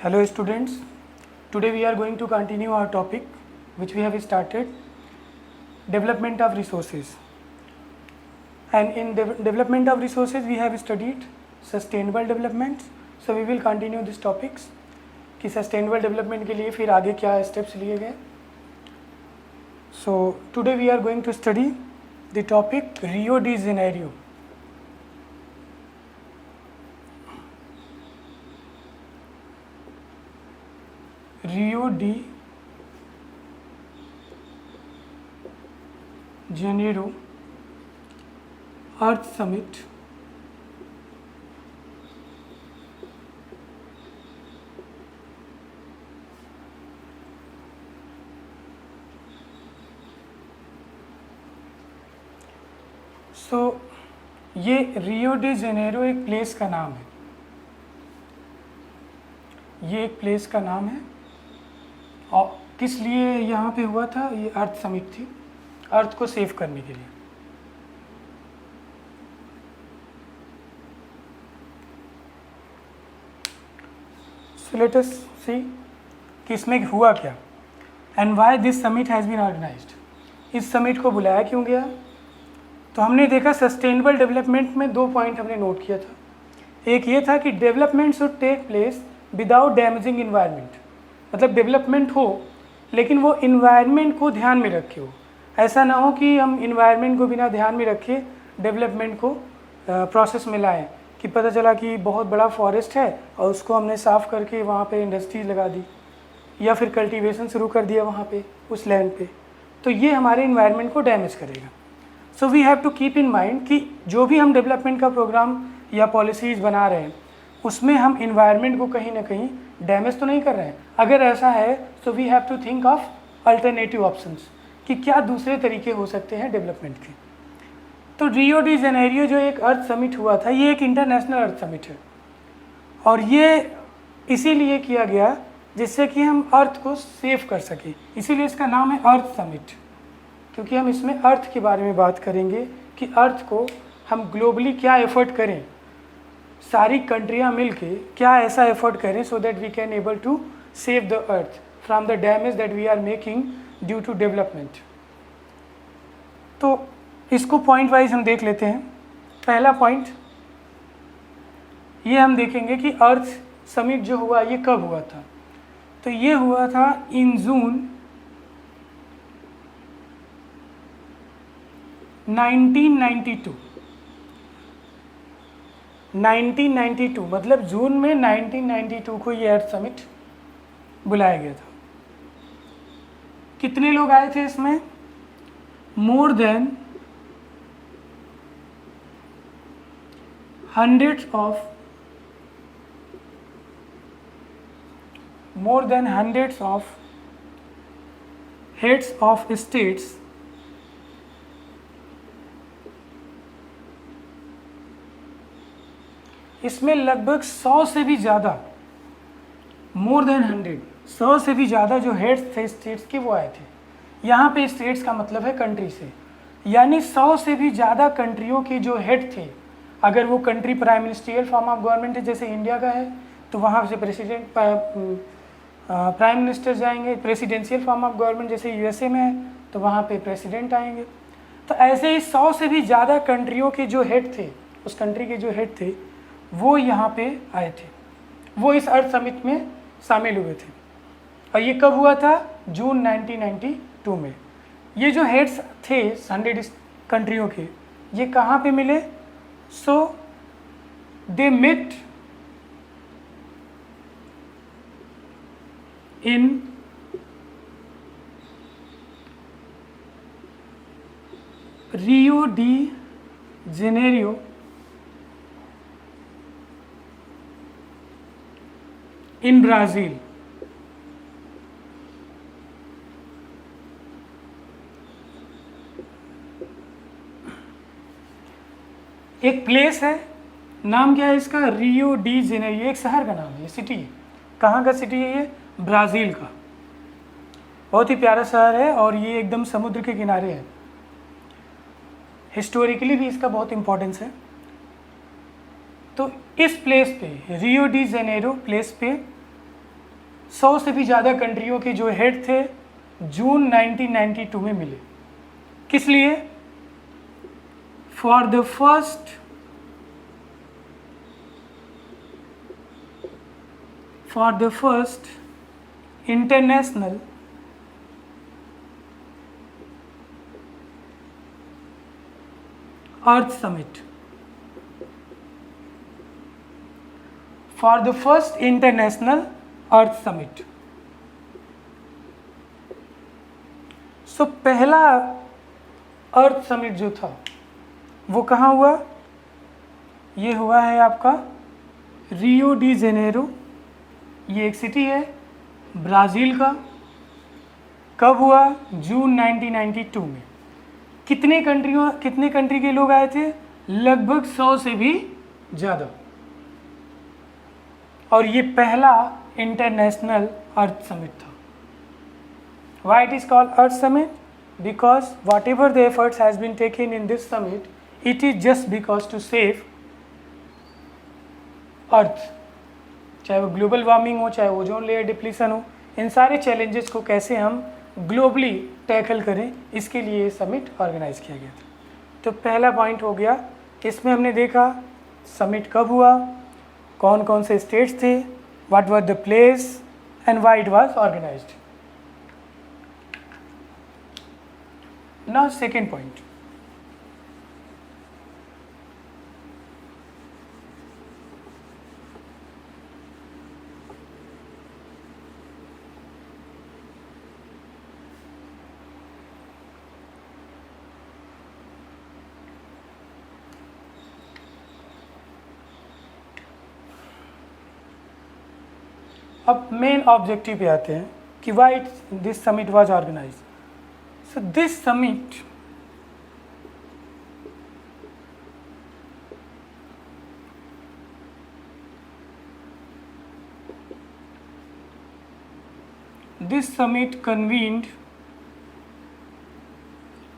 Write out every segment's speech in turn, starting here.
Hello students, today we are going to continue our topic which we have started, development of resources. And in development of resources we have studied sustainable development. So we will continue these topics कि sustainable development के लिए फिर आगे क्या steps लिए गए. So today we are going to study the topic Rio de Janeiro. Rio de Janeiro Earth Summit ये Rio de Janeiro एक प्लेस का नाम है. ये एक प्लेस का नाम है और किस लिए यहाँ पे हुआ था? ये अर्थ समिट थी, अर्थ को सेव करने के लिए. सो लेट अस सी कि इसमें हुआ क्या and why this summit has been organised. इस समिट को बुलाया क्यों गया? तो हमने देखा सस्टेनेबल डेवलपमेंट में 2 पॉइंट हमने नोट किया था. एक ये था कि development should take place without damaging environment. मतलब डेवलपमेंट हो लेकिन वो इन्वायरमेंट को ध्यान में रखे हो. ऐसा ना हो कि हम इन्वायरमेंट को बिना ध्यान में रखे डेवलपमेंट को प्रोसेस में लाएं कि पता चला कि बहुत बड़ा फॉरेस्ट है और उसको हमने साफ़ करके वहाँ पे इंडस्ट्रीज लगा दी या फिर कल्टीवेशन शुरू कर दिया वहाँ पे उस लैंड पे. तो ये हमारे इन्वायरमेंट को डैमेज करेगा. So we have to keep in mind कि जो भी हम डेवलपमेंट का प्रोग्राम या पॉलिसीज़ बना रहे हैं उसमें हम इन्वायरमेंट को कहीं ना कहीं डैमेज तो नहीं कर रहे हैं. अगर ऐसा है तो we have to think of alternative options कि क्या दूसरे तरीके हो सकते हैं डेवलपमेंट के. तो रियो डी जेनेरियो जो एक अर्थ समिट हुआ था, ये एक इंटरनेशनल अर्थ समिट है और ये इसीलिए किया गया जिससे कि हम अर्थ को सेव कर सकें. इसीलिए इसका नाम है अर्थ समिट, क्योंकि हम इसमें अर्थ के बारे में बात करेंगे कि अर्थ को हम ग्लोबली क्या एफर्ट करें, सारी कंट्रियां मिलके क्या ऐसा एफर्ट करें so that we can able to save the earth from the damage that we are making due to development. तो इसको पॉइंट वाइज हम देख लेते हैं. पहला पॉइंट ये हम देखेंगे कि अर्थ समिट जो हुआ ये कब हुआ था. तो ये हुआ था इन जून 1992. 1992 मतलब जून में 1992 को ये अर्थ समिट बुलाया गया था. कितने लोग आए थे इसमें? More than hundreds of heads of states इसमें लगभग 100 से भी ज़्यादा, मोर देन 100 से भी ज़्यादा जो हेड्स थे स्टेट्स के वो आए थे. यहाँ पे स्टेट्स का मतलब है कंट्री से, यानी 100 से भी ज़्यादा कंट्रियों के जो हेड थे. अगर वो country prime ministerial form of government है जैसे इंडिया का है तो वहाँ से प्रेसिडेंट प्राइम मिनिस्टर जाएंगे. प्रेसिडेंशियल फॉर्म ऑफ गवर्नमेंट जैसे यूएसए में है तो वहाँ पे प्रेसिडेंट आएंगे. तो ऐसे ही 100 से भी ज़्यादा कंट्रियों के जो हेड थे, उस कंट्री के जो हेड थे वो यहाँ पे आए थे. वो इस अर्थ समिट में शामिल हुए थे. और ये कब हुआ था? जून 1992 में. ये जो हेड्स थे 100 कंट्रियों के, ये कहाँ पे मिले? So they met in Rio de Janeiro in Brazil. एक प्लेस है, नाम क्या है इसका? Rio de Janeiro. एक शहर का नाम है, ये सिटी है. कहाँ का सिटी है ये? ब्राज़ील का. बहुत ही प्यारा शहर है और ये एकदम समुद्र के किनारे है. हिस्टोरिकली भी इसका बहुत इम्पोर्टेंस है. तो इस प्लेस पे, रियो डी जेनेरो प्लेस पे 100 से भी ज़्यादा कंट्रियों के जो हेड थे जून 1992 में मिले। किस लिए? For the first international earth summit, for the first international earth summit. So पहला अर्थ समिट जो था वो कहाँ हुआ? ये हुआ है आपका रियो डी जेनेरो, ये एक सिटी है ब्राज़ील का। कब हुआ? जून 1992 में। कितने कंट्री के लोग आए थे? लगभग 100 से भी ज़्यादा। और ये पहला इंटरनेशनल अर्थ समिट था। Why it is called Earth Summit? Because whatever the efforts has been taken in this summit, it is just because to save Earth. चाहे वो ग्लोबल वार्मिंग हो, चाहे ओजोन लेयर डिप्लीशन हो, इन सारे challenges को कैसे हम ग्लोबली टैकल करें, इसके लिए ये समिट ऑर्गेनाइज किया गया था। तो पहला पॉइंट हो गया, इसमें हमने देखा समिट कब हुआ, कौन कौन से स्टेट्स थे, what were the place and why it was organised. Now second point, अब मेन ऑब्जेक्टिव पे आते हैं कि why this summit was organised. So this summit convened,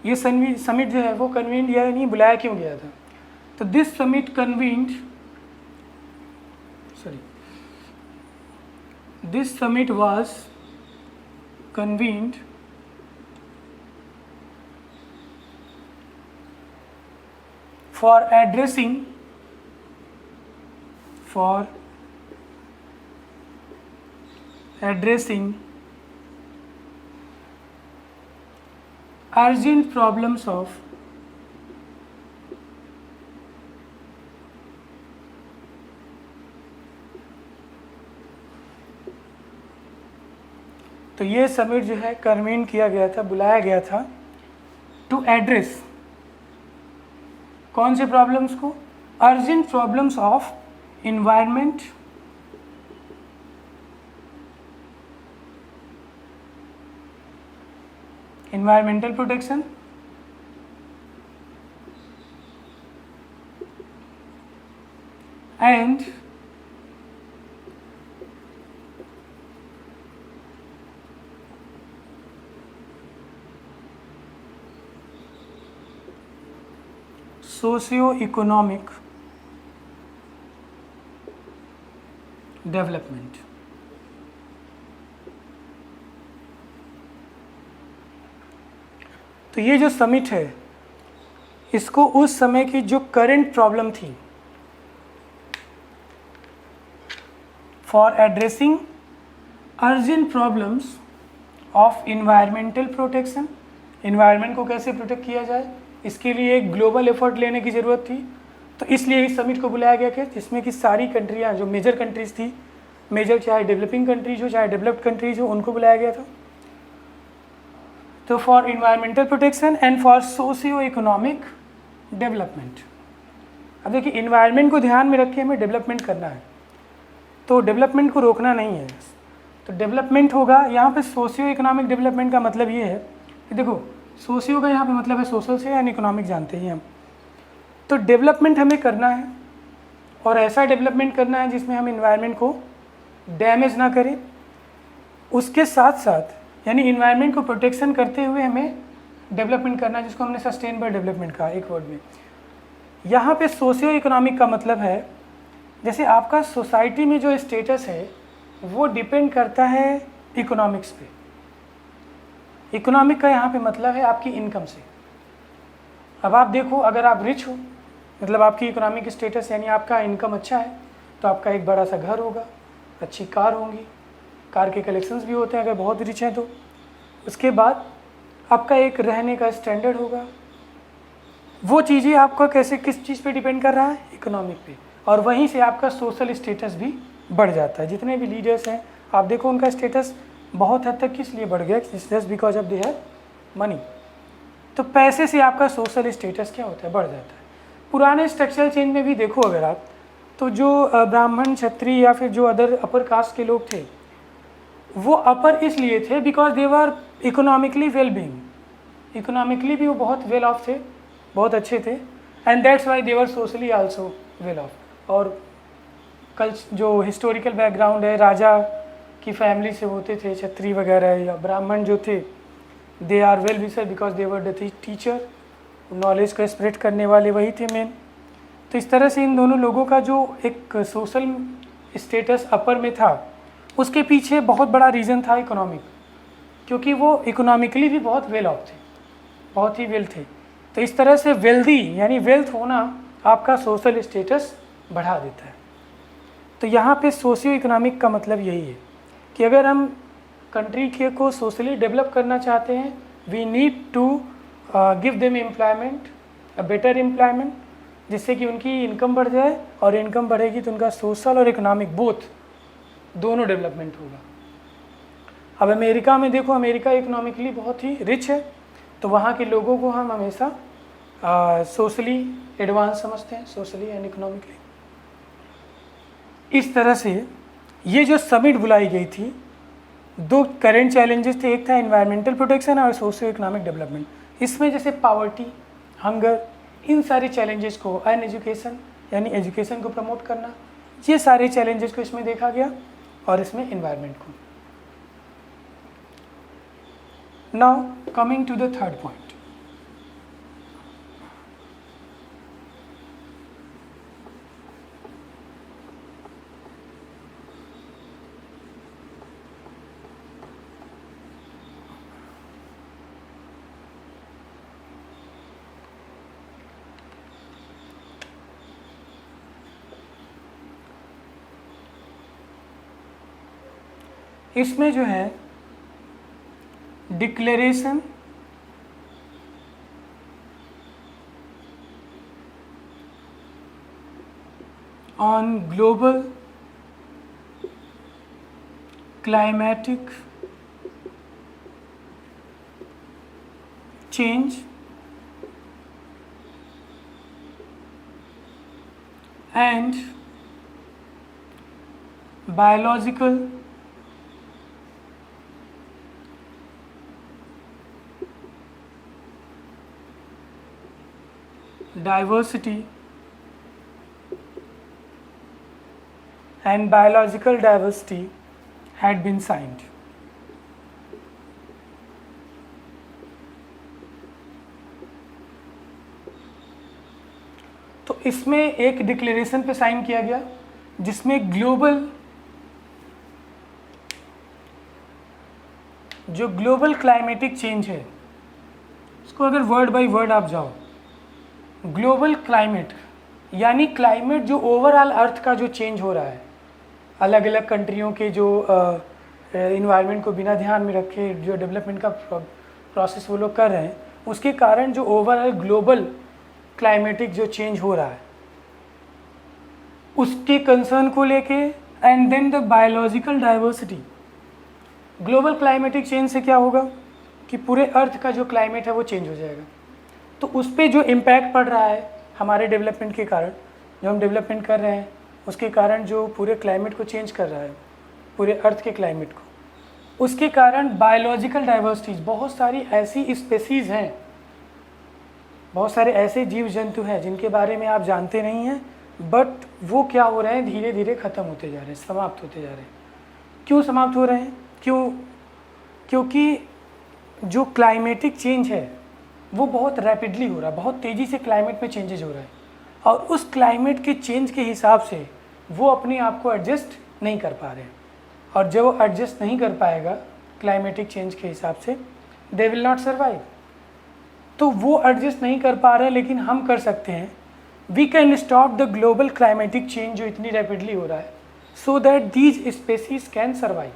ये समिट जो है वो कन्वीन्ड या नहीं बुलाया क्यों गया था? तो this summit convened, this summit was convened for addressing urgent problems of तो ये समिट जो है कन्वीन किया गया था, बुलाया गया था टू एड्रेस कौन से प्रॉब्लम्स को? Urgent problems of environment, environmental protection, and socio-economic development। तो ये जो समिट है इसको उस समय की जो करंट प्रॉब्लम थी for addressing urgent problems of environmental protection, environment को कैसे प्रोटेक्ट किया जाए, इसके लिए एक ग्लोबल एफर्ट लेने की ज़रूरत थी। तो इसलिए इस समिट को बुलाया गया था जिसमें कि सारी कंट्रियाँ जो मेजर कंट्रीज़ थी, मेजर चाहे डेवलपिंग कंट्रीज हो चाहे डेवलप्ड कंट्रीज हो, उनको बुलाया गया था। तो for environmental protection and for socio economic development. अब देखिए इन्वायरमेंट को ध्यान में रख के हमें डेवलपमेंट करना है, तो डेवलपमेंट को रोकना नहीं है। तो डेवलपमेंट होगा यहाँ पे सोशियो इकोनॉमिक डेवलपमेंट का मतलब ये है कि देखो सोशियो का यहाँ पे मतलब है सोशल से, एंड इकोनॉमिक जानते ही हम। तो डेवलपमेंट हमें करना है और ऐसा डेवलपमेंट करना है जिसमें हम इन्वायरमेंट को डैमेज ना करें, उसके साथ साथ यानी इन्वायरमेंट को प्रोटेक्शन करते हुए हमें डेवलपमेंट करना है, जिसको हमने सस्टेनेबल डेवलपमेंट कहा एक वर्ड में। यहाँ पे सोशियो इकोनॉमिक का मतलब है जैसे आपका सोसाइटी में जो स्टेटस है वो डिपेंड करता है इकोनॉमिक्स पे। इकोनॉमिक का यहाँ पे मतलब है आपकी इनकम से। अब आप देखो, अगर आप रिच हो, मतलब आपकी इकोनॉमिक स्टेटस यानी आपका इनकम अच्छा है, तो आपका एक बड़ा सा घर होगा, अच्छी कार होंगी, कार के कलेक्शंस भी होते हैं अगर बहुत रिच हैं तो। उसके बाद आपका एक रहने का स्टैंडर्ड होगा। वो चीज़ें आपका कैसे किस चीज़ पे डिपेंड कर रहा है? इकोनॉमिक पे। और वहीं से आपका सोशल स्टेटस भी बढ़ जाता है। जितने भी लीडर्स हैं आप देखो, उनका स्टेटस बहुत हद तक किस लिए बढ़ गया? Just because of they have money. तो पैसे से आपका सोशल स्टेटस क्या होता है? बढ़ जाता है। पुराने स्ट्रक्चरल चेंज में भी देखो अगर आप, तो जो ब्राह्मण, क्षत्रिय या फिर जो अदर अपर कास्ट के लोग थे, वो अपर इसलिए थे because they were economically well being. Economically भी वो बहुत वेल ऑफ थे, बहुत अच्छे थे, and that's why they were socially also well of. और कल जो हिस्टोरिकल बैकग्राउंड है, राजा की फैमिली से होते थे क्षत्रिय वगैरह, या ब्राह्मण जो थे they are well wisher because they were the teacher, knowledge को स्प्रेड करने वाले वही थे मेन। तो इस तरह से इन दोनों लोगों का जो एक सोशल स्टेटस अपर में था, उसके पीछे बहुत बड़ा रीज़न था इकोनॉमिक, क्योंकि वो इकोनॉमिकली भी बहुत वेल ऑफ थे, बहुत ही वेल थे। तो इस तरह से वेल्दी यानी वेल्थ होना आपका सोशल स्टेटस बढ़ा देता है। तो यहाँ पे सोशियो इकोनॉमिक का मतलब यही है कि अगर हम कंट्री के को सोशली डेवलप करना चाहते हैं, we need to give them employment, a better employment, जिससे कि उनकी इनकम बढ़ जाए, और इनकम बढ़ेगी तो उनका सोशल और इकोनॉमिक बोथ दोनों डेवलपमेंट होगा। अब अमेरिका में देखो, अमेरिका इकोनॉमिकली बहुत ही रिच है, तो वहाँ के लोगों को हम हमेशा सोशली एडवांस समझते हैं, सोशली एंड इकोनॉमिकली। इस तरह से ये जो समिट बुलाई गई थी, दो करेंट चैलेंजेस थे, एक था एनवायरमेंटल प्रोटेक्शन और सोशियो इकोनॉमिक डेवलपमेंट। इसमें जैसे पावर्टी, हंगर, इन सारे चैलेंजेस को, अन एजुकेशन यानी एजुकेशन को प्रमोट करना, ये सारे चैलेंजेस को इसमें देखा गया, और इसमें एनवायरनमेंट को। Now coming to the third point, इसमें जो है declaration on global climatic change and biological diversity and biological diversity had been signed. तो इसमें एक डिक्लेरेशन पे साइन किया गया जिसमें जो ग्लोबल क्लाइमेटिक चेंज है, इसको अगर वर्ड बाय वर्ड आप जाओ, ग्लोबल क्लाइमेट यानी क्लाइमेट जो ओवरऑल अर्थ का जो चेंज हो रहा है, अलग अलग कंट्रियों के जो इन्वायरमेंट को बिना ध्यान में रखे जो डेवलपमेंट का प्रोसेस वो लोग कर रहे हैं, उसके कारण जो ओवरऑल ग्लोबल क्लाइमेटिक जो चेंज हो रहा है उसके कंसर्न को लेके, and then the biological diversity. Global climatic change से क्या होगा कि पूरे अर्थ का जो क्लाइमेट है वो चेंज हो जाएगा, तो उस पर जो इम्पैक्ट पड़ रहा है हमारे डेवलपमेंट के कारण, जो हम डेवलपमेंट कर रहे हैं उसके कारण जो पूरे क्लाइमेट को चेंज कर रहा है, पूरे अर्थ के क्लाइमेट को, उसके कारण बायोलॉजिकल डाइवर्सिटीज, बहुत सारी ऐसी स्पेसीज़ हैं, बहुत सारे ऐसे जीव जंतु हैं जिनके बारे में आप जानते नहीं हैं, बट वो क्या हो रहे हैं, धीरे धीरे ख़त्म होते जा रहे हैं, समाप्त होते जा रहे हैं। क्यों समाप्त हो रहे हैं? क्योंकि जो क्लाइमेटिक चेंज है वो बहुत रैपिडली हो रहा है, बहुत तेज़ी से क्लाइमेट में चेंजेज हो रहा है, और उस क्लाइमेट के चेंज के हिसाब से वो अपने आप को एडजस्ट नहीं कर पा रहे हैं, और जो एडजस्ट नहीं कर पाएगा क्लाइमेटिक चेंज के हिसाब से, दे विल नॉट सर्वाइव। तो वो एडजस्ट नहीं कर पा रहे हैं, लेकिन हम कर सकते हैं। We can stop the global climatic change जो इतनी रैपिडली हो रहा है, so that these species can survive.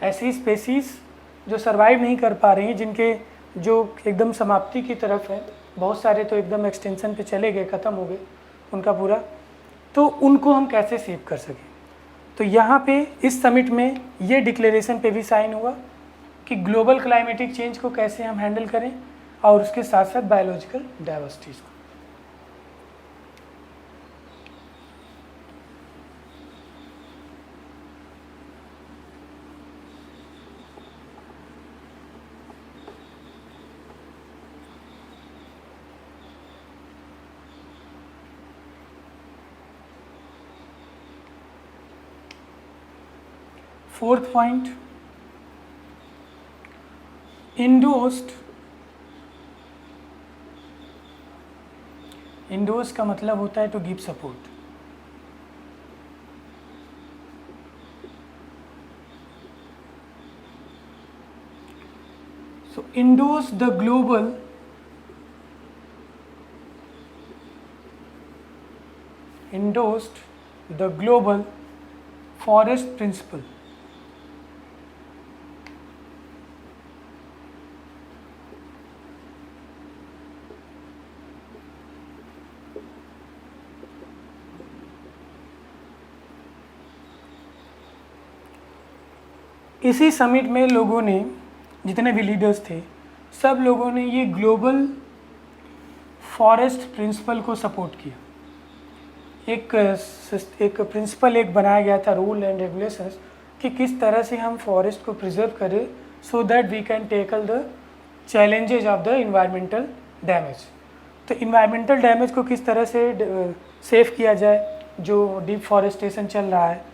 ऐसी स्पेसीज जो सर्वाइव नहीं कर पा रही हैं, जिनके जो एकदम समाप्ति की तरफ है, बहुत सारे तो एकदम एक्सटेंशन पे चले गए, ख़त्म हो गए उनका पूरा, तो उनको हम कैसे सेव कर सकें। तो यहाँ पे इस समिट में ये डिक्लेरेशन पे भी साइन हुआ कि ग्लोबल क्लाइमेटिक चेंज को कैसे हम हैंडल करें, और उसके साथ साथ बायोलॉजिकल डाइवर्सिटीज़ को। Fourth point, endorsed. इंडोर्स का मतलब होता है to give support. So endorse the global forest principle. इसी समिट में लोगों ने, जितने भी लीडर्स थे, सब लोगों ने ये ग्लोबल फॉरेस्ट प्रिंसिपल को सपोर्ट किया। एक प्रिंसिपल एक बनाया गया था, रूल एंड रेगुलेशंस, कि किस तरह से हम फॉरेस्ट को प्रिजर्व करें, so that we can tackle the challenges of the environmental damage. तो इन्वायरमेंटल डैमेज को किस तरह से सेव किया जाए, जो डिफॉरेस्टेशन चल रहा है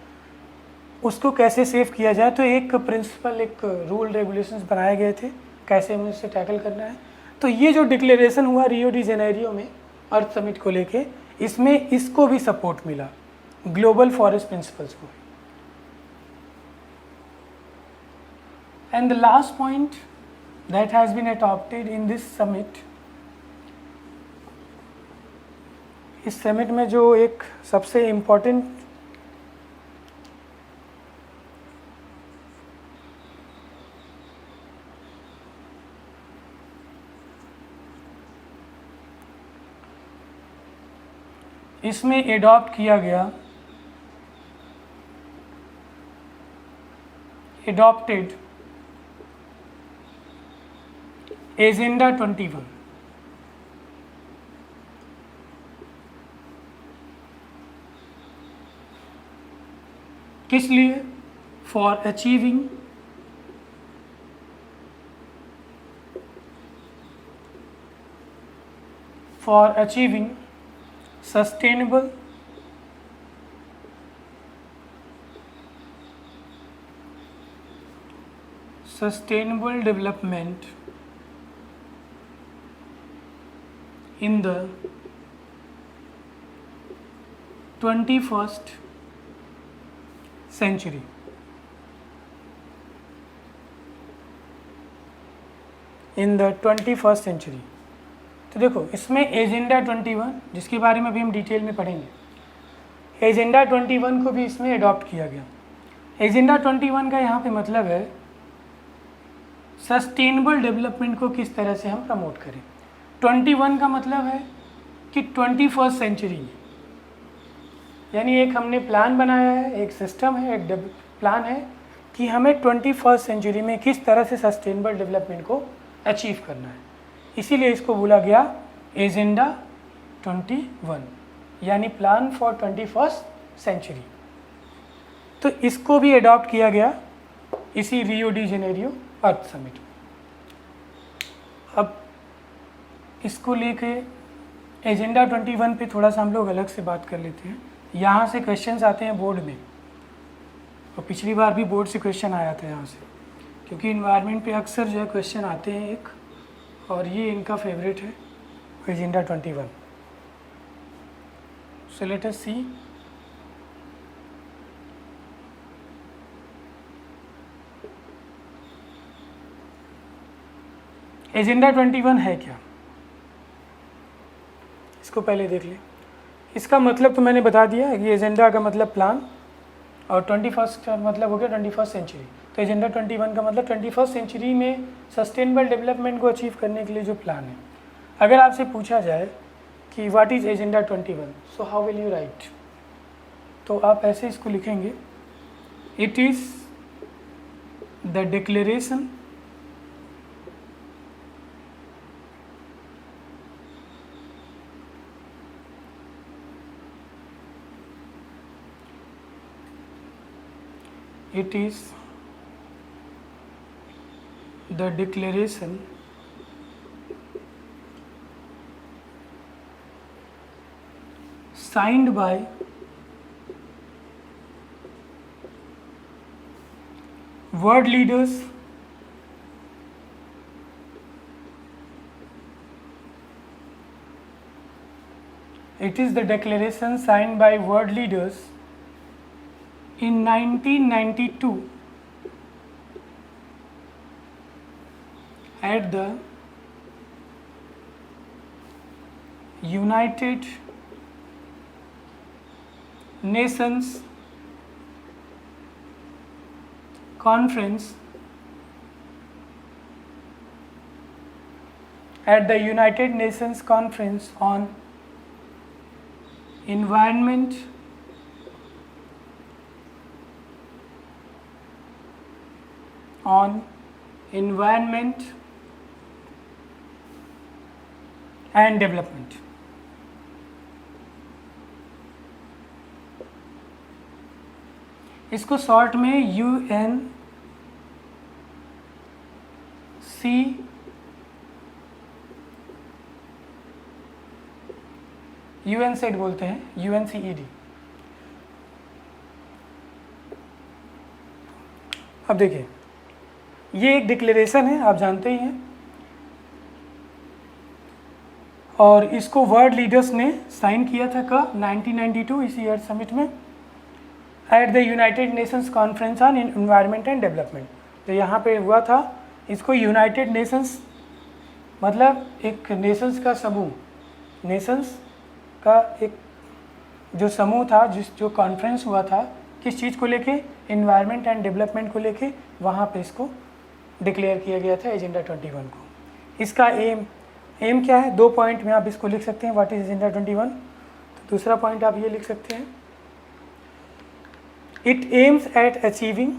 उसको कैसे सेव किया जाए। तो एक प्रिंसिपल, एक रूल रेगुलेशंस बनाए गए थे कैसे हमें इससे टैकल करना है। तो ये जो डिक्लेरेशन हुआ रियो डी जेनेरियो में अर्थ समिट को लेके, इसमें इसको भी सपोर्ट मिला, ग्लोबल फॉरेस्ट प्रिंसिपल्स को। And the last point that has been adopted in this summit, इस समिट में जो एक सबसे इम्पोर्टेंट इसमें एडॉप्ट किया गया, एडॉप्टेड एजेंडा 21। किस लिए? For achieving sustainable development in the 21st century। In the 21st century. तो देखो इसमें एजेंडा 21, जिसके बारे में अभी हम डिटेल में पढ़ेंगे, एजेंडा 21 को भी इसमें अडॉप्ट किया गया। एजेंडा 21 का यहाँ पे मतलब है सस्टेनेबल डेवलपमेंट को किस तरह से हम प्रमोट करें। 21 का मतलब है कि 21st सेंचुरी में, यानी एक हमने प्लान बनाया है, एक सिस्टम है, एक प्लान है कि हमें 21st सेंचुरी में किस तरह से सस्टेनेबल डेवलपमेंट को अचीव करना है। इसीलिए इसको बोला गया एजेंडा 21, यानी प्लान फॉर 21st सेंचुरी। तो इसको भी अडॉप्ट किया गया इसी रियो डी जेनेरियो अर्थ समिट। अब इसको लेके एजेंडा 21 पे थोड़ा सा हम लोग अलग से बात कर लेते हैं। यहाँ से क्वेश्चंस आते हैं बोर्ड में, और पिछली बार भी बोर्ड से क्वेश्चन आया था यहाँ से, क्योंकि इन्वायरमेंट पे अक्सर जो है क्वेश्चन आते हैं एक, और ये इनका फेवरेट है एजेंडा 21। सो लेट अस सी। एजेंडा 21 है क्या, इसको पहले देख लें। इसका मतलब तो मैंने बता दिया है कि एजेंडा का मतलब प्लान, और 21 का मतलब हो गया 21st सेंचुरी। तो एजेंडा 21 का मतलब 21st सेंचुरी में सस्टेनेबल डेवलपमेंट को अचीव करने के लिए जो प्लान है। अगर आपसे पूछा जाए कि what is agenda 21, so how will you right, तो आप ऐसे इसको लिखेंगे, it is the declaration it is the declaration signed by world leaders it is the declaration signed by world leaders in 1992 at the United Nations Conference at the United Nations Conference on Environment and Development. इसको short में UNCED बोलते हैं, UNCED। अब देखिए, ये एक declaration है, आप जानते ही हैं, और इसको वर्ल्ड लीडर्स ने साइन किया था कब, 1992 इसी अर्थ समिट में, at the United Nations conference on environment and development. तो यहाँ पे हुआ था, इसको यूनाइटेड नेशंस मतलब एक नेशंस का समूह, नेशंस का एक जो समूह था, जो कॉन्फ्रेंस हुआ था, किस चीज़ को लेके, एनवायरनमेंट एंड डेवलपमेंट को लेके, वहाँ पे इसको डिक्लेयर किया गया था एजेंडा 21 को। इसका एम क्या है, 2 पॉइंट में आप इसको लिख सकते हैं, व्हाट इज एजेंडा 21। तो दूसरा पॉइंट आप ये लिख सकते हैं, it aims at achieving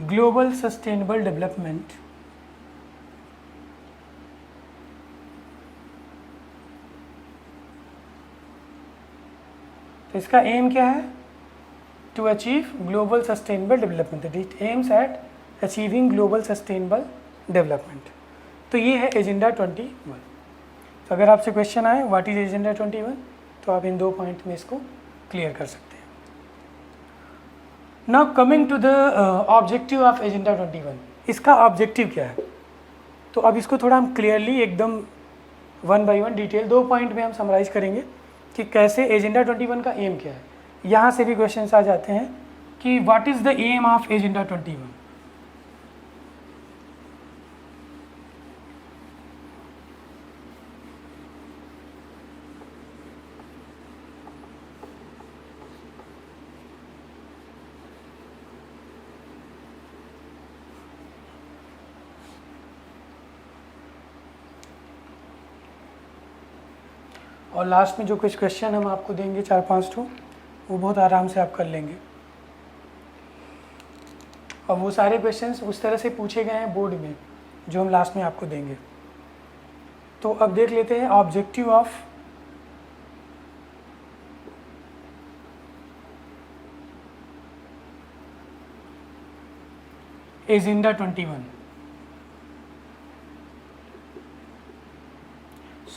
global sustainable development तो इसका एम क्या है, to achieve global sustainable development, it aims at achieving global sustainable development. तो ये है एजेंडा 21। तो अगर आपसे क्वेश्चन आए व्हाट इज एजेंडा 21, तो आप इन 2 पॉइंट में इसको क्लियर कर सकते हैं। Now coming to the objective of agenda 21, इसका ऑब्जेक्टिव क्या है। तो अब इसको थोड़ा हम क्लियरली एकदम 1 by 1 डिटेल 2 पॉइंट में हम समराइज करेंगे कि कैसे एजेंडा 21 का एम क्या है। यहाँ से भी क्वेश्चंस आ जाते हैं कि what is the aim of agenda 21। और लास्ट में जो कुछ क्वेश्चन हम आपको देंगे 4-5 ठो, वो बहुत आराम से आप कर लेंगे। और वो सारे क्वेश्चंस उस तरह से पूछे गए हैं बोर्ड में, जो हम लास्ट में आपको देंगे। तो अब देख लेते हैं ऑब्जेक्टिव ऑफ एजेंडा 21।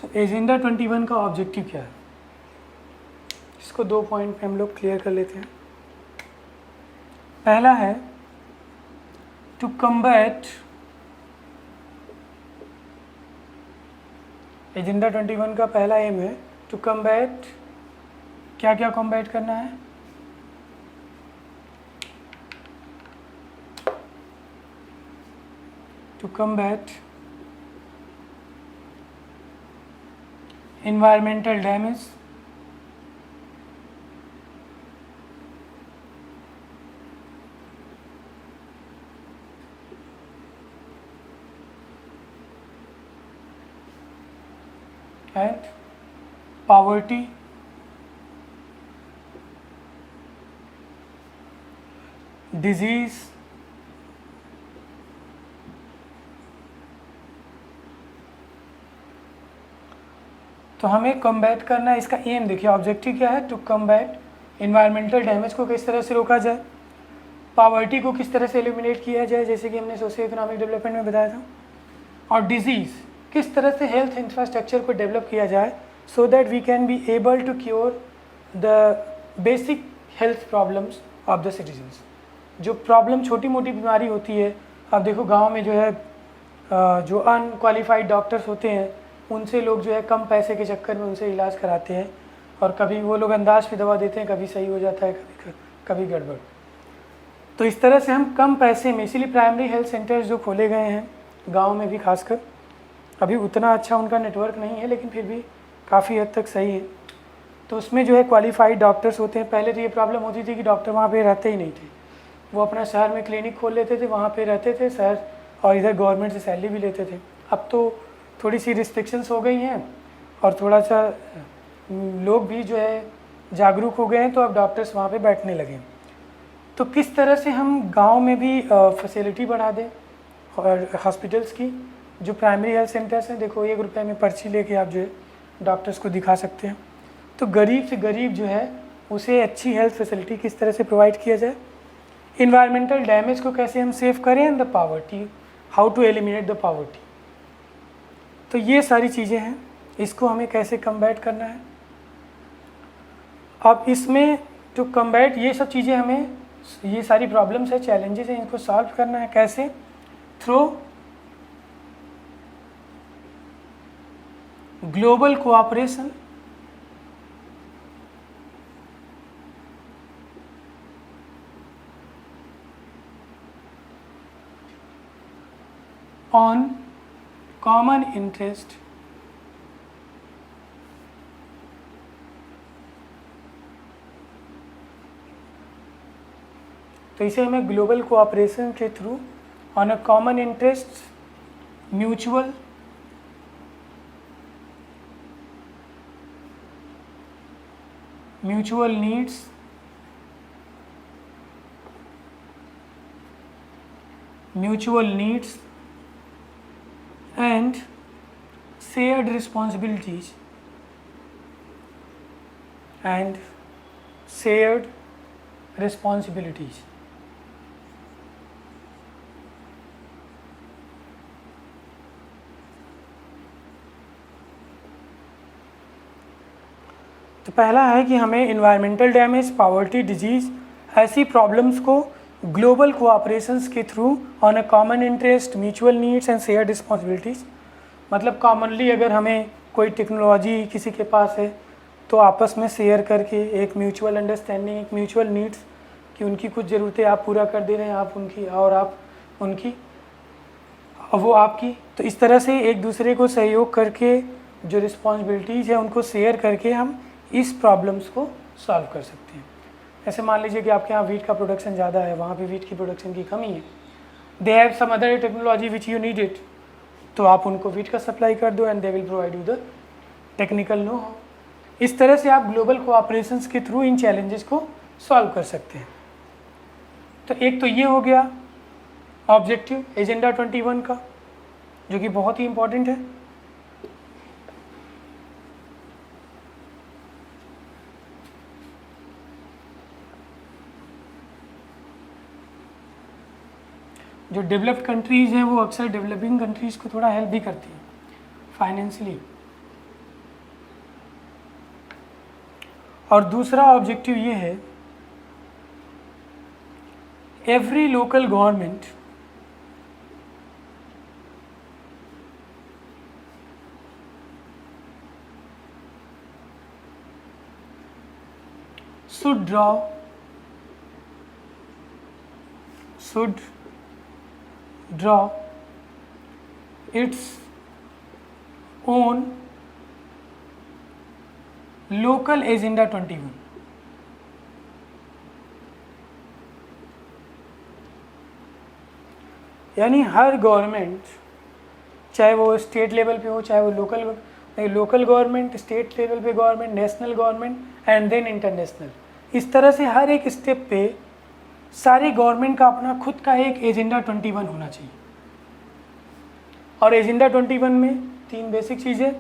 एजेंडा 21 का ऑब्जेक्टिव क्या है, इसको 2 पॉइंट पे हम लोग क्लियर कर लेते हैं। पहला है टू कम्बैट, एजेंडा 21 का पहला एम है टू कम्बैट, क्या क्या कॉम्बैट करना है, to combat environmental damage and poverty, disease, तो हमें कम्बैट करना है। इसका एम देखिए, ऑब्जेक्टिव क्या है, टू कम्बैट इन्वायरमेंटल डैमेज को किस तरह से रोका जाए, पावर्टी को किस तरह से एलिमिनेट किया जाए, जैसे कि हमने सोशियो इकोनॉमिक डेवलपमेंट में बताया था, और डिजीज़ किस तरह से हेल्थ इंफ्रास्ट्रक्चर को डेवलप किया जाए so that we can be able to cure the basic health problems of the citizens. जो प्रॉब्लम छोटी मोटी बीमारी होती है, अब देखो गांव में जो है जो अनक्वालिफाइड डॉक्टर्स होते हैं उनसे लोग जो है कम पैसे के चक्कर में उनसे इलाज कराते हैं, और कभी वो लोग अंदाज पे दवा देते हैं, कभी सही हो जाता है, कभी गड़बड़। तो इस तरह से हम कम पैसे में, इसीलिए प्राइमरी हेल्थ सेंटर्स जो खोले गए हैं गांव में भी खासकर, अभी उतना अच्छा उनका नेटवर्क नहीं है लेकिन फिर भी काफ़ी हद तक सही है। तो उसमें जो है क्वालिफाइड डॉक्टर्स होते हैं। पहले तो ये प्रॉब्लम होती थी कि डॉक्टर वहाँ पे रहते ही नहीं थे, वो अपना शहर में क्लिनिक खोल लेते थे, वहाँ पे रहते थे शहर, और इधर गवर्नमेंट से सैलरी भी लेते थे। अब तो थोड़ी सी रिस्ट्रिक्शंस हो गई हैं और थोड़ा सा लोग भी जो है जागरूक हो गए हैं, तो अब डॉक्टर्स वहाँ पे बैठने लगे। तो किस तरह से हम गांव में भी फैसिलिटी बढ़ा दें और हॉस्पिटल्स की, जो प्राइमरी हेल्थ सेंटर्स हैं, देखो 1 रुपये में पर्ची लेके आप जो है डॉक्टर्स को दिखा सकते हैं। तो गरीब से गरीब जो है उसे अच्छी हेल्थ फैसिलिटी किस तरह से प्रोवाइड किया जाए, इन्वायरमेंटल डैमेज को कैसे हम सेव करें, and the poverty, how to eliminate the poverty. तो ये सारी चीज़ें हैं, इसको हमें कैसे कम्बैट करना है। अब इसमें टू कम्बैट ये सब चीज़ें हमें, ये सारी प्रॉब्लम्स है, चैलेंजेस हैं, इनको सॉल्व करना है कैसे, through global cooperation, on common interest, तो इसे हमें ग्लोबल कोऑपरेशन के through on a common interest, mutual needs, and shared responsibilities तो पहला है कि हमें इन्वायरमेंटल डैमेज, पावर्टी, डिजीज़, ऐसी प्रॉब्लम्स को ग्लोबल कोऑपरेशंस के through on a common interest, mutual needs and shared responsibilities, मतलब कॉमनली अगर हमें कोई टेक्नोलॉजी किसी के पास है तो आपस में शेयर करके एक म्यूचुअल अंडरस्टैंडिंग, एक म्यूचुअल नीड्स कि उनकी कुछ ज़रूरतें आप पूरा कर दे रहे हैं, आप उनकी और आप उनकी और वो आपकी, तो इस तरह से एक दूसरे को सहयोग करके जो रिस्पॉन्सिबिलिटीज़ है उनको शेयर करके हम इस प्रॉब्लम्स को सॉल्व कर सकते हैं। ऐसे मान लीजिए कि आपके यहाँ वीट का प्रोडक्शन ज़्यादा है, वहाँ पे वीट की प्रोडक्शन की कमी है, they have some other technology which you need it, तो आप उनको वीट का सप्लाई कर दो and they will provide you the technical know how. इस तरह से आप ग्लोबल कोऑपरेशंस के थ्रू इन चैलेंजेस को सॉल्व कर सकते हैं। तो एक तो ये हो गया ऑब्जेक्टिव एजेंडा 21 का, जो कि बहुत ही इम्पोर्टेंट है। जो डेवलप्ड कंट्रीज़ हैं वो अक्सर डेवलपिंग कंट्रीज़ को थोड़ा हेल्प भी करती हैं फाइनेंशियली, और दूसरा ऑब्जेक्टिव ये है, every local government should draw its own local agenda 21। यानी हर गवर्नमेंट, चाहे वो स्टेट लेवल पे हो, चाहे वो लोकल गवर्नमेंट, स्टेट लेवल पे government, national government and then international, इस तरह से हर एक स्टेप पे सारी गवर्नमेंट का अपना खुद का एक एजेंडा 21 होना चाहिए। और एजेंडा 21 में 3 बेसिक चीज़ें,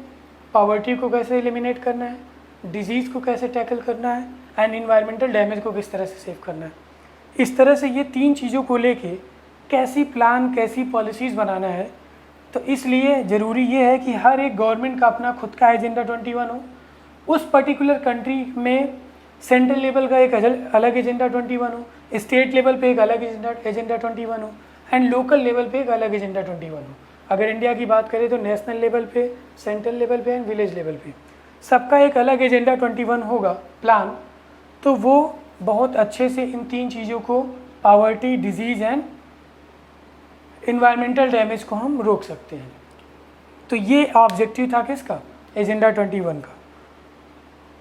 पॉवर्टी को कैसे एलिमिनेट करना है, डिजीज़ को कैसे टैकल करना है एंड इन्वायरमेंटल डैमेज को किस तरह से सेव करना है। इस तरह से ये 3 चीज़ों को लेके कैसी प्लान, कैसी पॉलिसीज़ बनाना है। तो इसलिए ज़रूरी ये है कि हर एक गवर्नमेंट का अपना खुद का एजेंडा 21 हो, उस पर्टिकुलर कंट्री में सेंट्रल लेवल का एक अलग एजेंडा 21 हो, स्टेट लेवल पे एक अलग एजेंडा 21 हो एंड लोकल लेवल पे एक अलग एजेंडा 21 हो। अगर इंडिया की बात करें तो नेशनल लेवल पे, सेंट्रल लेवल पे एंड विलेज लेवल पे सबका एक अलग एजेंडा 21 होगा प्लान। तो वो बहुत अच्छे से इन 3 चीज़ों को, poverty, disease and environmental damage को हम रोक सकते हैं। तो ये ऑब्जेक्टिव था किसका, एजेंडा 21 का।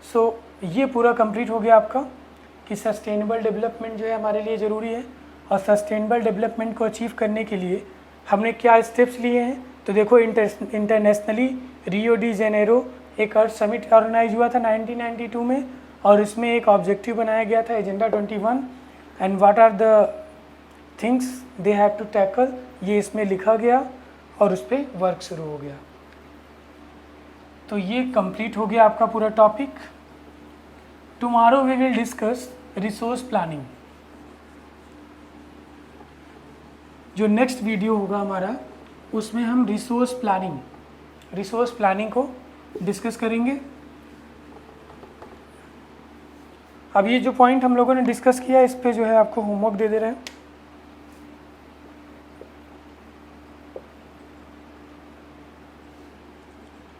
सो ये पूरा कंप्लीट हो गया आपका कि सस्टेनेबल डेवलपमेंट जो है हमारे लिए ज़रूरी है, और सस्टेनेबल डेवलपमेंट को अचीव करने के लिए हमने क्या स्टेप्स लिए हैं। तो देखो, इंटरनेशनली रियो डी जेनेरो एक अर्थ समिट ऑर्गेनाइज हुआ था 1992 में, और इसमें एक ऑब्जेक्टिव बनाया गया था agenda 21 and what are the things they have to tackle, ये इसमें लिखा गया और उस पर वर्क शुरू हो गया। तो ये कंप्लीट हो गया आपका पूरा topic. Tomorrow we will discuss resource planning. जो नेक्स्ट वीडियो होगा हमारा, उसमें हम रिसोर्स प्लानिंग को डिस्कस करेंगे। अब ये जो पॉइंट हम लोगों ने डिस्कस किया, इस पे जो है आपको होमवर्क दे दे रहे हैं।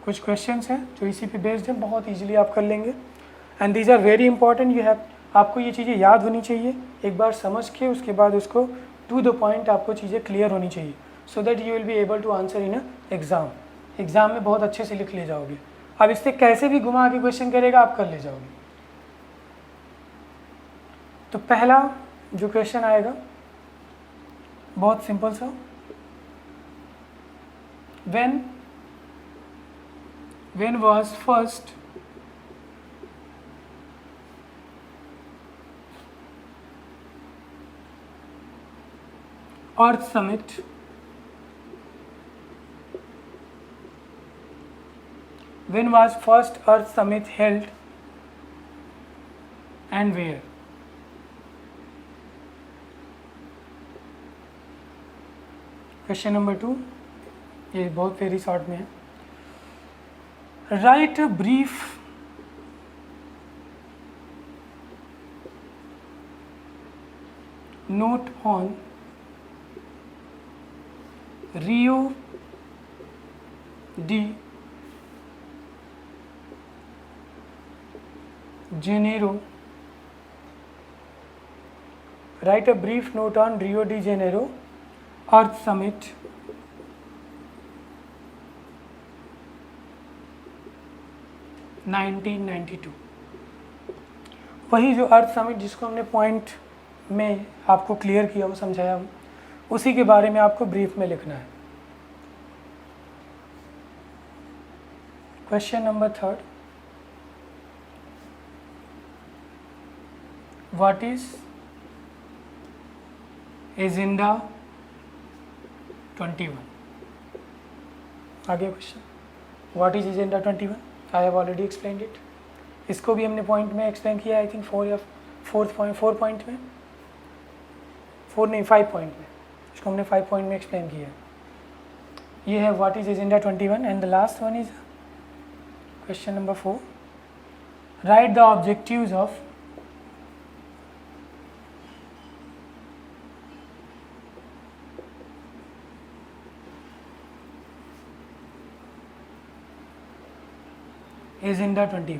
कुछ क्वेश्चंस हैं जो इसी पे बेस्ड हैं, बहुत इजीली आप कर लेंगे and these are very important. You have, आपको ये चीज़ें याद होनी चाहिए, एक बार समझ के उसके बाद उसको टू द पॉइंट आपको चीज़ें क्लियर होनी चाहिए, so that you will be able to answer in exam. Exam में बहुत अच्छे से लिख ले जाओगे। अब इससे कैसे भी घुमा के क्वेश्चन करेगा, आप कर ले जाओगे। तो पहला जो क्वेश्चन आएगा बहुत सिंपल सा, when was first Earth Summit held and where? Question number 2, ये बहुत वेरी शॉर्ट में है। Right a brief note on Rio de Janeiro. Right a brief note on Rio de Janeiro earth summit 1992। वही जो अर्थ summit जिसको हमने point में आपको क्लियर किया, वो समझाया, हम उसी के बारे में आपको ब्रीफ में लिखना है। Question number 3, what is agenda 21? आगे question, what is agenda 21? I have already explained it. इसको भी हमने पॉइंट में एक्सप्लेन किया, आई थिंक 4 पॉइंट में, 4 नहीं 5 पॉइंट में, इसको हमने 5 पॉइंट में एक्सप्लेन किया। ये है what is agenda 21 and the last one is question number 4, right the objectives of agenda 21।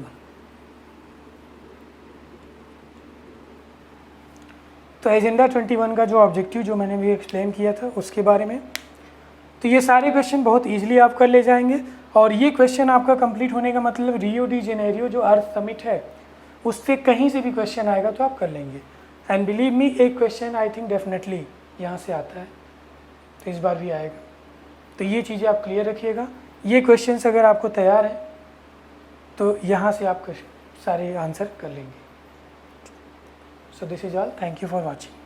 तो एजेंडा 21 का जो ऑब्जेक्टिव जो मैंने भी एक्सप्लेन किया था उसके बारे में, तो ये सारे क्वेश्चन बहुत इजीली आप कर ले जाएंगे। और ये क्वेश्चन आपका कंप्लीट होने का मतलब रियो डी जेनेरियो जो अर्थ समिट है उससे कहीं से भी क्वेश्चन आएगा तो आप कर लेंगे। एंड बिलीव मी, एक क्वेश्चन आई थिंक डेफिनेटली यहाँ से आता है, तो इस बार भी आएगा। तो ये चीज़ें आप क्लियर रखिएगा। ये क्वेश्चंस अगर आपको तैयार है तो यहाँ से आप सारे आंसर कर लेंगे। So this is all, thank you for watching.